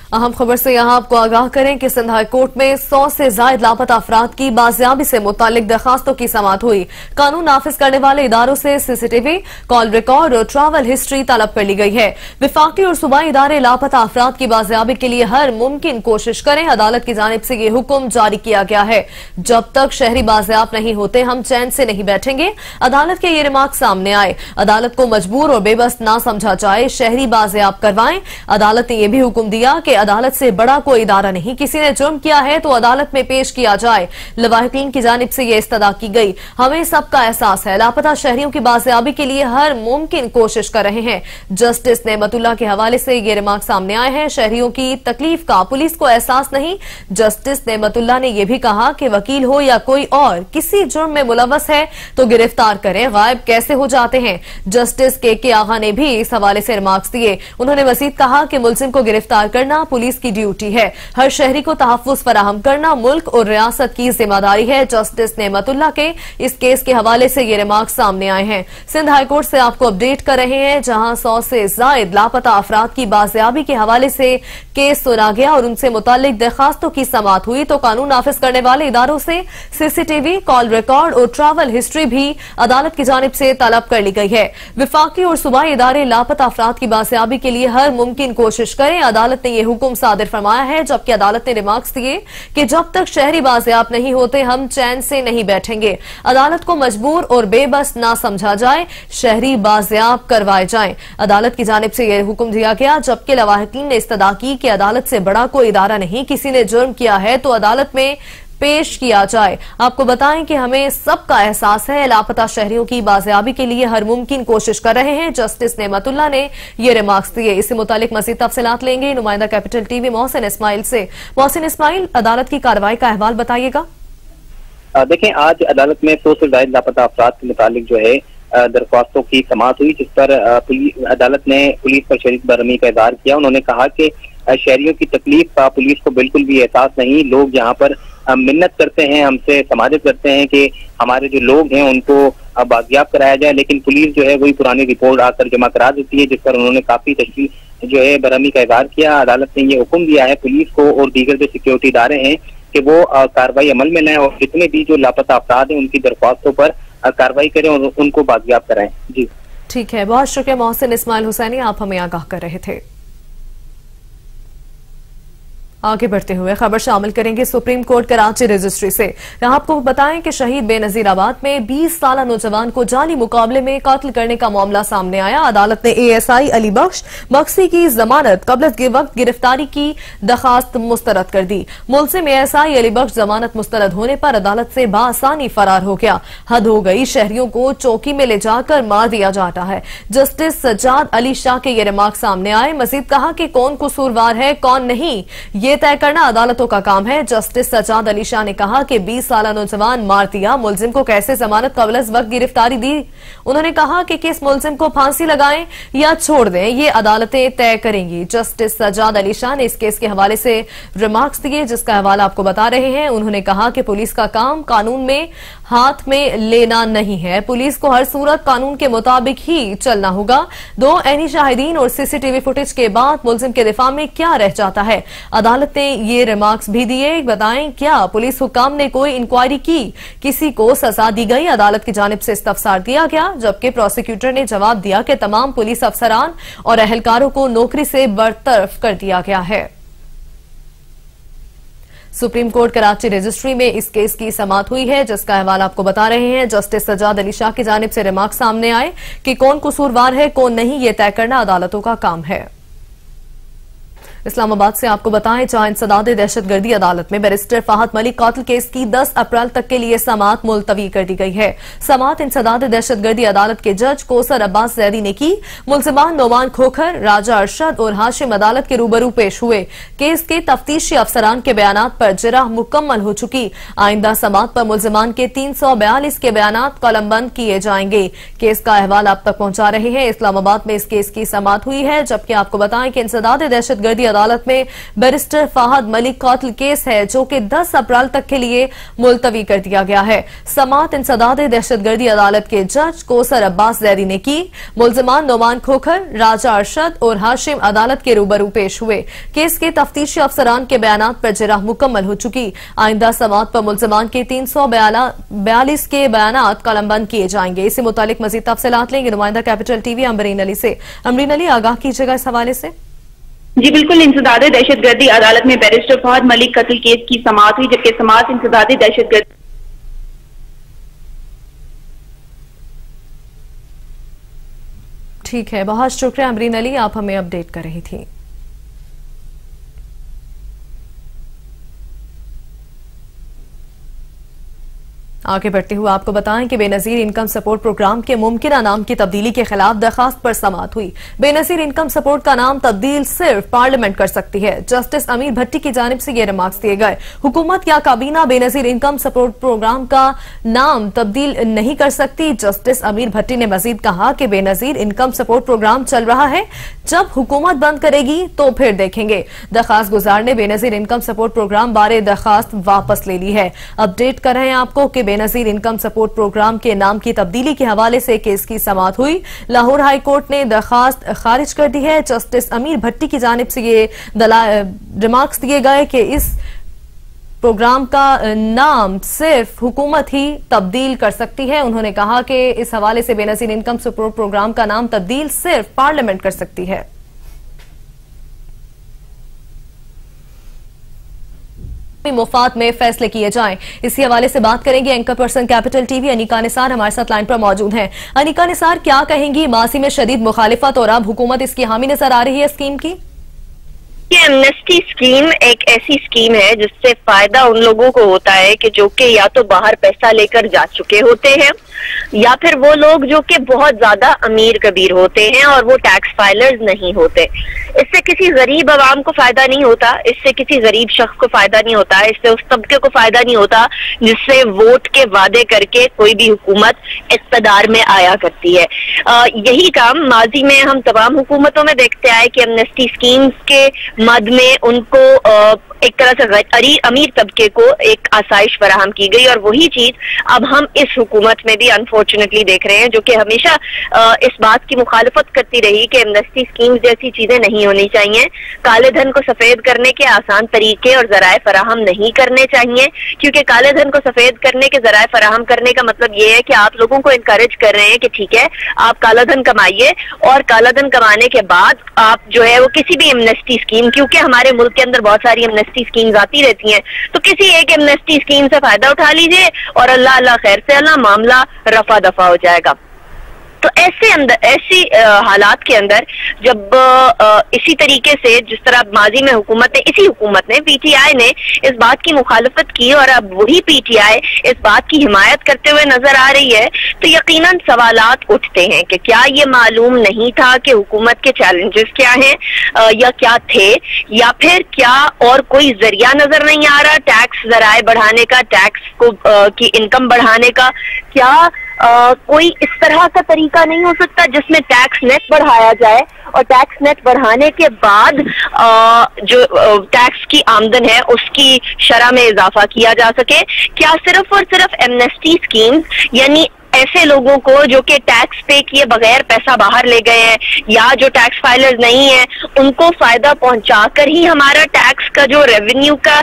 अहम खबर से यहां आपको आगाह करें कि सिंध हाई कोर्ट में 100 से ज्यादा लापता अफराद की बाजियाबी से मुतालिक दरखास्तों की समाअत हुई। कानून नाफिज करने वाले इदारों से सीसीटीवी, कॉल रिकॉर्ड और ट्रैवल हिस्ट्री तलब कर ली गई है। विफाकी और सूबाई इदारे लापता अफराद की बाजियाबी के लिए हर मुमकिन कोशिश करें। अदालत की जानिब से ये हुक्म जारी किया गया है। जब तक शहरी बाजियाब नहीं होते हम चैन से नहीं बैठेंगे। अदालत के ये रिमार्क सामने आए। अदालत को मजबूर और बेबस ना समझा जाए, शहरी बाजियाब करवाएं। अदालत ने यह भी हुक्म दिया कि अदालत से बड़ा कोई इदारा नहीं, किसी ने जुर्म किया है तो अदालत में पेश किया जाए। लवाहिकीन की जानिब से यह इस्तदा की गई। हमें सबका एहसास है, लापता शहरियों की बाजियाबी के लिए हर मुमकिन कोशिश कर रहे हैं। जस्टिस नेमतुल्लाह के हवाले से ये रिमार्क सामने आए हैं। शहरियों की तकलीफ का पुलिस को एहसास नहीं। जस्टिस नेमतुल्लाह ने यह भी कहा कि वकील हो या कोई और किसी जुर्म में मुलव्वस है तो गिरफ्तार करें, गायब कैसे हो जाते हैं। जस्टिस के आगा ने भी इस हवाले से रिमार्क्स दिए। उन्होंने मजीद कहा कि मुलजिम को गिरफ्तार करना पुलिस की ड्यूटी है। हर शहरी को तहफ्फुज़ फराहम करना मुल्क और रियासत की जिम्मेदारी है। जस्टिस नेमतुल्लाह के इस केस के हवाले से ये रिमार्क सामने आए हैं। सिंध हाईकोर्ट से आपको अपडेट कर रहे हैं, जहां 100 से ज्यादा लापता अफराद की बाजियाबी के हवाले से केस सुना गया और उनसे मुतालिक दरखास्तों की समाअत हुई तो कानून नाफिज करने वाले इदारों से सीसीटीवी, कॉल रिकॉर्ड और ट्रैवल हिस्ट्री भी अदालत की जानिब से तलब कर ली गई है। विफाकी और सूबाई इदारे लापता अफराद की बाजियाबी के लिए हर मुमकिन कोशिश करें। अदालत ने यह हुक्म सादिर फरमाया है, जबकि अदालत ने रिमार्क्स दिए कि जब तक शहरी बाजियाब नहीं होते हम चैन से नहीं बैठेंगे। अदालत को मजबूर और बेबस ना समझा जाए, शहरी बाजियाब करवाए जाएं। अदालत की जानिब से यह हुक्म दिया गया, जबकि लवाहिकीन ने इस्तदा की कि अदालत से बड़ा कोई इदारा नहीं, किसी ने जुर्म किया है तो अदालत में पेश किया जाए। आपको बताएं कि हमें सबका एहसास है, लापता शहरियों की बाजियाबी के लिए हर मुमकिन कोशिश कर रहे हैं। जस्टिस नेमतुल्लाह ने ये रिमार्क्स दिए। इससे मुतालिक मजीद तफसीलात लेंगे नुमाइंदा कैपिटल टीवी मोहसिन इस्माइल से। मोहसिन इस्माइल, अदालत की कार्रवाई का अहवाल बताइएगा। देखें, आज अदालत में 100 से ज्यादा लापता अफराद के मुतालिक जो है दरख्वास्तों की समाअत हुई, जिस पर अदालत ने पुलिस पर शदीद बरहमी का इज़हार किया। उन्होंने कहा कि शहरियों की तकलीफ का पुलिस को बिल्कुल भी एहसास नहीं। लोग यहाँ पर मिन्नत करते हैं, हमसे समाजत करते हैं कि हमारे जो लोग हैं उनको बाजियाब कराया जाए, लेकिन पुलिस जो है वही पुरानी रिपोर्ट आकर जमा करा देती है, जिस पर उन्होंने काफी तशरीह जो है बरहमी का इज़हार किया। अदालत ने ये हुक्म दिया है पुलिस को और दीगर जो सिक्योरिटी इदारे हैं कि वो कार्रवाई अमल में लाएं और जितने भी जो लापता अफराद हैं उनकी दरख्वास्तों पर कार्रवाई करें और उनको बाजियाब कराएं। जी ठीक है, बहुत शुक्रिया मोहसिन इस्माइल हुसैनी, आप हमें आगाह कर रहे थे। आगे बढ़ते हुए खबर शामिल करेंगे सुप्रीम कोर्ट कराची रजिस्ट्री से। यहां आपको बताएं कि शहीद बेनजीराबाद में 20 साल नौजवान को जाली मुकाबले में कत्ल करने का मामला सामने आया। अदालत ने एएसआई अली बख्श मक्सी की जमानत कबल वक्त गिरफ्तारी की दरखास्त मुस्तरद कर दी। मुलजिम एएसआई अली बख्श जमानत मुस्तरद होने पर अदालत से बासानी फरार हो गया। हद हो गई, शहरियों को चौकी में ले जाकर मार दिया जाता है। जस्टिस सज्जाद अली शाह के ये रिमार्क सामने आए। मजीद कहा कि कौन कसूरवार है कौन नहीं ये तय करना अदालतों का काम है। जस्टिस सज्जाद अली शाह ने कहा कि 20 साल नौजवान मार दिया, मुलजिम को कैसे जमानत कबल वक्त गिरफ्तारी दी। उन्होंने कहा कि किस मुलजिम को फांसी लगाएं या छोड़ दें ये अदालतें तय करेंगी। जस्टिस सज्जाद अली शाह ने इस केस के हवाले से रिमार्क्स दिए, जिसका हवाला आपको बता रहे हैं। उन्होंने कहा कि पुलिस का काम कानून में हाथ में लेना नहीं है, पुलिस को हर सूरत कानून के मुताबिक ही चलना होगा। 2 ऐनी शाहिदीन और सीसीटीवी फुटेज के बाद मुलजिम के दिफा में क्या रह जाता है। अदालत ने ये रिमार्क्स भी दिए। बताएं, क्या पुलिस हुकाम ने कोई इंक्वायरी की, किसी को सजा दी गई। अदालत की जानिब से इस्तफसार दिया गया, जबकि प्रोसिक्यूटर ने जवाब दिया कि तमाम पुलिस अफसरान और एहलकारों को नौकरी से बरतरफ कर दिया गया है। सुप्रीम कोर्ट कराची रजिस्ट्री में इस केस की समाअत हुई है, जिसका अहवाल आपको बता रहे हैं। जस्टिस सज्जाद अली शाह की जानिब से रिमार्क सामने आए कि कौन कसूरवार है कौन नहीं ये तय करना अदालतों का काम है। इस्लामाबाद से आपको बताएं, जहां इंसदाद दहशतगर्दी अदालत में बैरिस्टर फहद मलिक कातिल केस की 10 अप्रैल तक के लिए समाअत मुलतवी कर दी गई है। समाअत इंसदाद दहशतगर्दी अदालत के जज कोसर अब्बास जैदी ने की। मुलजिमान नोमान खोखर, राजा अरशद और हाशिम अदालत के रूबरू पेश हुए। केस के तफ्तीशी अफसरान के बयानात पर जिरह मुकम्मल हो चुकी। आइंदा समाअत पर मुलजिमान के 342 के बयानात कलमबंद किए जाएंगे। केस का अहवाल आप तक पहुंचा रहे हैं। इस्लामाबाद में इस केस की समाअत हुई है, जबकि आपको बताएं कि इंसदाद दहशतगर्दी अदालत में बैरिस्टर फहद मलिक कत्ल केस है जो कि 10 अप्रैल तक के लिए मुलतवी कर दिया गया है। समाअत इंसदाद दहशतगर्दी अदालत के जज कोसर अब्बास जैदी ने की। मुलजमान नोमान खोखर, राजा अरशद और हाशिम अदालत के रूबरू पेश हुए। केस के तफ्तीशी अफसरान के बयानात पर जिरह मुकम्मल हो चुकी। आइंदा समाअत पर मुलजमान के 342 के बयानात कलमबंद किए जाएंगे। इसी मुतालिक मजीद तफसीलात लेंगे नुमाइंदा कैपिटल टीवी अमरीन अली से। अमरीन अली, आगाह कीजिएगा इस हवाले से। जी बिल्कुल, इंसदाद दहशतगर्दी अदालत में बैरिस्टर फहद मलिक कत्ल केस की समाअत हुई, जबकि समाअत इंसदाद दहशतगर्दी ठीक है। बहुत शुक्रिया अमरीन अली, आप हमें अपडेट कर रही थी। आगे बढ़ते हुए आपको बताएं कि बेनजीर इनकम सपोर्ट प्रोग्राम के मुमकिना नाम की तब्दीली के खिलाफ दरखास्त पर समाअत हुई। बेनजीर इनकम सपोर्ट का नाम तब्दील सिर्फ पार्लियामेंट कर सकती है। जस्टिस अमीर भट्टी की जानिब से ये रिमार्क्स दिए गए। हुकूमत या काबीना बेनजीर इनकम सपोर्ट प्रोग्राम का नाम तब्दील नहीं कर सकती। जस्टिस अमीर भट्टी ने मजीद कहा कि बेनजीर इनकम सपोर्ट प्रोग्राम चल रहा है, जब हुकूमत बंद करेगी तो फिर देखेंगे। दरखास्त गुजार ने बेनजीर इनकम सपोर्ट प्रोग्राम बारे दरखास्त वापस ले ली है। अपडेट कर रहे हैं आपको कि बेनजीर इनकम सपोर्ट प्रोग्राम के नाम की तब्दीली के हवाले से केस की समाअत हुई। लाहौर हाई कोर्ट ने दरखास्त खारिज कर दी है। जस्टिस अमीर भट्टी की जानिब से ये रिमार्क्स दिए गए कि इस प्रोग्राम का नाम सिर्फ हुकूमत ही तब्दील कर सकती है। उन्होंने कहा कि इस हवाले से बेनजीर इनकम सपोर्ट प्रोग्राम का नाम तब्दील सिर्फ पार्लियामेंट कर सकती है। मुफात में फैसले किए जाएं, इसी हवाले से बात करेंगे। Anchor person Capital TV Anika Nisar हमारे साथ लाइन पर मौजूद हैं। अनिका निसार, क्या कहेंगी? माजी में शदीद मुखालिफत और अब हुकूमत इसकी हामी नजर आ रही है स्कीम की। ये एमनेस्टी स्कीम एक ऐसी स्कीम है जिससे फायदा उन लोगों को होता है कि जो कि या तो बाहर पैसा लेकर जा चुके होते हैं या फिर वो लोग जो कि बहुत ज्यादा अमीर कबीर होते हैं और वो टैक्स फाइलर्स नहीं होते। इससे किसी गरीब आवाम को फायदा नहीं होता, इससे किसी गरीब शख्स को फायदा नहीं होता, इससे उस तबके को फायदा नहीं होता जिससे वोट के वादे करके कोई भी हुकूमत इक़्तिदार में आया करती है। यही काम माजी में हम तमाम हुकूमतों में देखते आए कि एमनेस्टी स्कीम्स के मद में उनको एक तरह से अमीर तबके को एक आसाइश फराहम की गई और वही चीज अब हम इस हुकूमत में भी अनफॉर्चुनेटली देख रहे हैं, जो कि हमेशा इस बात की मुखालफत करती रही कि एमनेस्टी स्कीम्स जैसी चीजें नहीं होनी चाहिए। काले धन को सफेद करने के आसान तरीके और जराए फराहम नहीं करने चाहिए, क्योंकि काले धन को सफेद करने के जराए फराहम करने का मतलब ये है कि आप लोगों को इनकरेज कर रहे हैं कि ठीक है आप काला धन कमाइए और काला धन कमाने के बाद आप जो है वो किसी भी एमनेस्टी स्कीम, क्योंकि हमारे मुल्क के अंदर बहुत सारी एमनेस्टी स्कीम्स आती रहती हैं, तो किसी एक एमनेस्टी स्कीम से फायदा उठा लीजिए और अल्लाह अल्लाह खैर से अल्लाह मामला रफा दफा हो जाएगा। तो ऐसी हालात के अंदर जब इसी तरीके से जिस तरह माजी में इसी हुकूमत ने पीटीआई ने इस बात की मुखालफत की और अब वही पीटीआई इस बात की हिमायत करते हुए नजर आ रही है, तो यकीनन सवालात उठते हैं कि क्या ये मालूम नहीं था कि हुकूमत के चैलेंजेस क्या हैं या क्या थे, या फिर क्या और कोई जरिया नजर नहीं आ रहा टैक्स जराए बढ़ाने का, टैक्स को की इनकम बढ़ाने का। क्या कोई इस तरह का तरीका नहीं हो सकता जिसमें टैक्स नेट बढ़ाया जाए और टैक्स नेट बढ़ाने के बाद जो टैक्स की आमदन है उसकी शरह में इजाफा किया जा सके? क्या सिर्फ और सिर्फ एमनेस्टी स्कीम्स यानी ऐसे लोगों को जो कि टैक्स पे किए बगैर पैसा बाहर ले गए हैं या जो टैक्स फाइलर्स नहीं है उनको फायदा पहुंचाकर ही हमारा टैक्स का जो रेवेन्यू का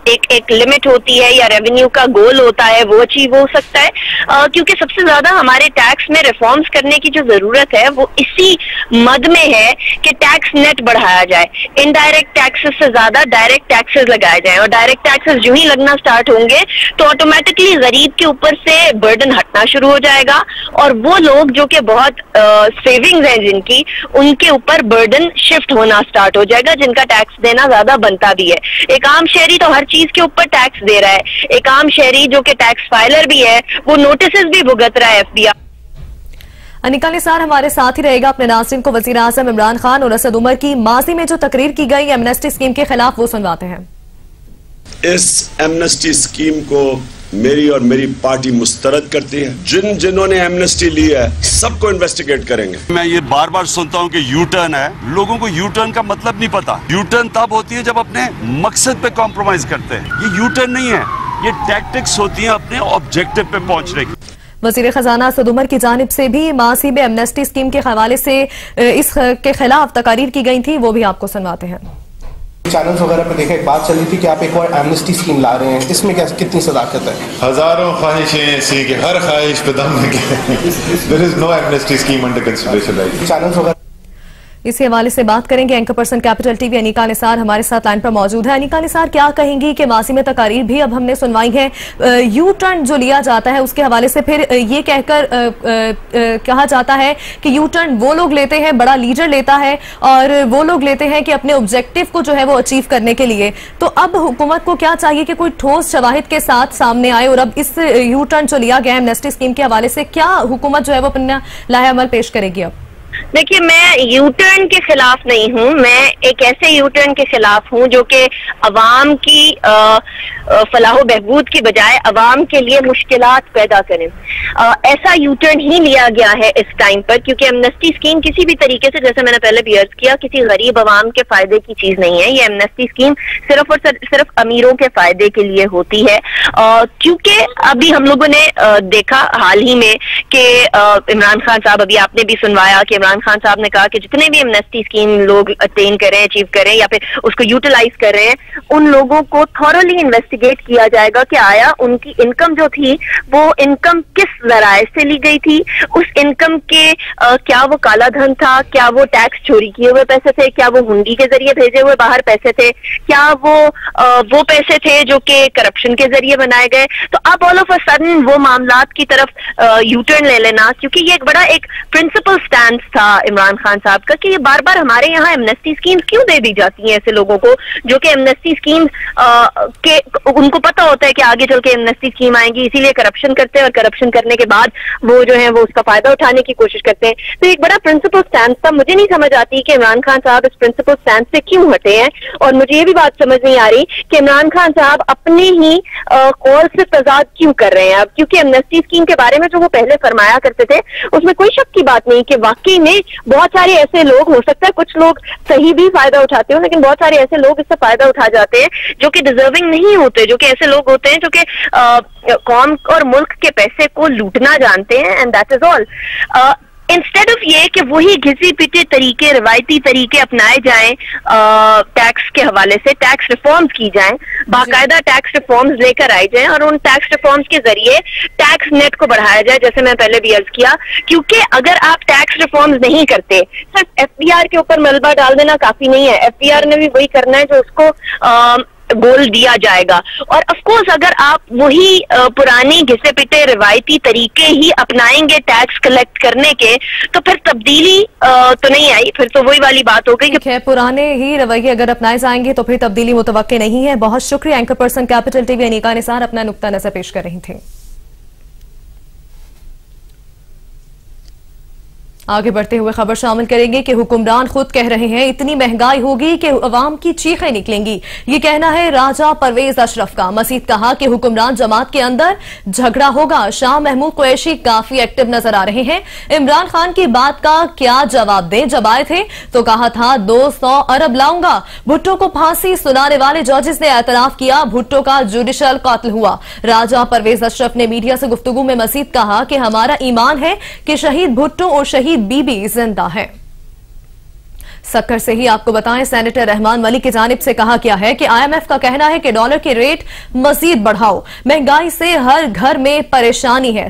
एक लिमिट होती है या रेवेन्यू का गोल होता है वो अचीव हो सकता है? क्योंकि सबसे ज्यादा हमारे टैक्स में रिफॉर्म्स करने की जो जरूरत है वो इसी मद में है कि टैक्स नेट बढ़ाया जाए, इनडायरेक्ट टैक्सेस से ज्यादा डायरेक्ट टैक्सेस लगाए जाए और डायरेक्ट टैक्सेस जो ही लगना स्टार्ट होंगे तो ऑटोमेटिकली गरीब के ऊपर से बर्डन हटना शुरू हो जाएगा और वो लोग जो कि बहुत सेविंग्स हैं जिनकी, उनके ऊपर बर्डन शिफ्ट होना स्टार्ट हो जाएगा जिनका टैक्स देना ज्यादा बनता भी है। एक आम शहरी तो हर चीज के ऊपर टैक्स दे रहा है, एक आम शहरी जो कि टैक्स फाइलर भी है वो नोटिस भी भुगत रहा है एफबीआई। अनिका निसार हमारे साथ ही रहेगा। अपने नाज़रीन को वज़ीर आज़म इमरान खान और असद उमर की माजी में जो तकरीर की गई एमनेस्टी स्कीम के खिलाफ वो सुनवाते हैं। इस एमनेस्टी स्कीम को मेरी और मेरी पार्टी मुस्तरद करती है। जिन्होंने एमनेस्टी ली है सबको इन्वेस्टिगेट करेंगे। मैं ये बार बार सुनता हूँ कि यू टर्न है, लोगों को यू टर्न का मतलब नहीं पता। यू टर्न तब होती है जब अपने मकसद पे कॉम्प्रोमाइज करते हैं। ये यू टर्न नहीं है, ये टैक्टिक्स होती है अपने ऑब्जेक्टिव पे पहुंचने की। वजीर खजाना असद उमर की जानिब से भी मासी में एमनेस्टी स्कीम के हवाले से इसके खिलाफ तकारीर की गई थी, वो भी आपको सुनवाते हैं। चैनल्स वगैरह पर देखा एक बात चली थी कि आप एक और एमनेस्टी स्कीम ला रहे हैं, इसमें क्या कितनी सदाकत है? हजारों ख्वाहिशें ऐसी कि हर ख्वाहिश पे दम लगे। There is no amnesty scheme under consideration right. Channels वगैरह इसी हवाले से बात करेंगे। Anchor person Capital TV Aneeqa Nisar हमारे साथ लाइन पर मौजूद है। अनीका निसार, क्या कहेंगी कि मासी में तकारीर भी अब हमने सुनवाई है, यू टर्न जो लिया जाता है उसके हवाले से फिर ये कहकर कहा जाता है कि यू टर्न वो लोग लेते हैं, बड़ा लीडर लेता है और वो लोग लेते हैं कि अपने ऑब्जेक्टिव को जो है वो अचीव करने के लिए। तो अब हुकूमत को क्या चाहिए कि कोई ठोस शवाहिद के साथ सामने आए और अब इस यू टर्न जो लिया गया है एमनेस्टी स्कीम के हवाले से क्या हुकूमत जो है वो अपना लाहे-अमल पेश करेगी? अब देखिए, मैं यू टर्न के खिलाफ नहीं हूँ, मैं एक ऐसे यू टर्न के खिलाफ हूँ जो कि अवाम की फलाह बहबूद की बजाय अवाम के लिए मुश्किलात पैदा करें। ऐसा यू टर्न ही लिया गया है इस टाइम पर, क्योंकि एमनेस्टी स्कीम किसी भी तरीके से, जैसे मैंने पहले भी अर्ज किया, किसी गरीब अवाम के फायदे की चीज नहीं है। ये एमनेस्टी स्कीम सिर्फ और सिर्फ अमीरों के फायदे के लिए होती है, क्योंकि अभी हम लोगों ने देखा हाल ही में कि इमरान खान साहब, अभी आपने भी सुनवाया कि इमरान खान साहब ने कहा कि जितने भी एमनेस्टी स्कीम लोग अटेन करें, अचीव करें या फिर उसको यूटिलाइज कर रहे हैं, उन लोगों को थॉरली इन्वेस्टिगेट किया जाएगा कि आया उनकी इनकम जो थी वो इनकम किस जराए से ली गई थी, उस इनकम के क्या वो काला धन था, क्या वो टैक्स चोरी किए हुए पैसे थे, क्या वो हुंडी के जरिए भेजे हुए बाहर पैसे थे, क्या वो पैसे थे जो कि करप्शन के जरिए बनाए गए। तो अब ऑल ऑफ अ सडन वो मामलात की तरफ यू टर्न ले लेना, क्योंकि ये एक बड़ा एक प्रिंसिपल स्टैंड था इमरान खान साहब का कि ये बार बार हमारे यहाँ एमनेस्टी स्कीम्स क्यों दे दी जाती हैं ऐसे लोगों को जो कि एमनेस्टी स्कीम के उनको पता होता है कि आगे चल के एमनेस्टी स्कीम आएंगी, इसीलिए करप्शन करते हैं और करप्शन करने के बाद वो जो है वो उसका फायदा उठाने की कोशिश करते हैं। तो एक बड़ा प्रिंसिपल स्टैंड था। मुझे नहीं समझ आती कि इमरान खान साहब इस प्रिंसिपल स्टैंड से क्यों हटे हैं, और मुझे ये भी बात समझ नहीं आ रही कि इमरान खान साहब अपने ही कॉल से तजाद क्यों कर रहे हैं अब, क्योंकि एमनेस्टी स्कीम के बारे में जो वो पहले फरमाया करते थे उसमें कोई शक की बात नहीं कि वाकई में बहुत सारे ऐसे लोग, हो सकता है कुछ लोग सही भी फायदा उठाते हो, लेकिन बहुत सारे ऐसे लोग इससे फायदा उठा जाते हैं जो कि डिजर्विंग नहीं होते, जो कि ऐसे लोग होते हैं जो कि कौम और मुल्क के पैसे को लूटना जानते हैं, and that is all. Instead of ये कि वही घिसी पिटे तरीके, रवायती तरीके अपनाए जाएं, टैक्स के हवाले से टैक्स रिफॉर्म्स की जाएं, बाकायदा टैक्स रिफॉर्म्स लेकर आए जाएं और उन टैक्स रिफॉर्म्स के जरिए टैक्स नेट को बढ़ाया जाए, जैसे मैं पहले भी अर्ज किया। क्योंकि अगर आप टैक्स रिफॉर्म्स नहीं करते, सिर्फ एफबीआर के ऊपर मलबा डाल देना काफी नहीं है। एफबीआर ने भी वही करना है जो उसको गोल दिया जाएगा, और ऑफ कोर्स अगर आप वही पुरानी घिसे पिटे रिवायती तरीके ही अपनाएंगे टैक्स कलेक्ट करने के, तो फिर तब्दीली तो नहीं आई, फिर तो वही वाली बात हो गई कि पुराने ही रवैये अगर अपनाए जाएंगे तो फिर तब्दीली मुतवक्के नहीं है। बहुत शुक्रिया। Anchor person Capital TV Aneeqa Nisar अपना नुक्ता नजर पेश कर रही थी। आगे बढ़ते हुए खबर शामिल करेंगे कि हुक्मरान खुद कह रहे हैं इतनी महंगाई होगी कि अवाम की चीखें निकलेंगी। ये कहना है राजा परवेज अशरफ का। मजीद कहा कि हुक्मरान जमात के अंदर झगड़ा होगा। शाह महमूद कुरैशी काफी एक्टिव नजर आ रहे हैं। इमरान खान की बात का क्या जवाब दें? जब आए थे तो कहा था 200 अरब लाऊंगा। भुट्टो को फांसी सुनाने वाले जजेस ने एतराफ किया, भुट्टो का जुडिशल कातिल हुआ। राजा परवेज अशरफ ने मीडिया से गुफ्तगू में मजीद कहा कि हमारा ईमान है कि शहीद भुट्टो और शहीद बीबी जिंदा है। सक्कर से ही आपको बताएं, सेनेटर रहमान वली की जानिब से कहा गया है कि IMF का कहना है कि डॉलर के रेट मजीद बढ़ाओ, महंगाई से हर घर में परेशानी है।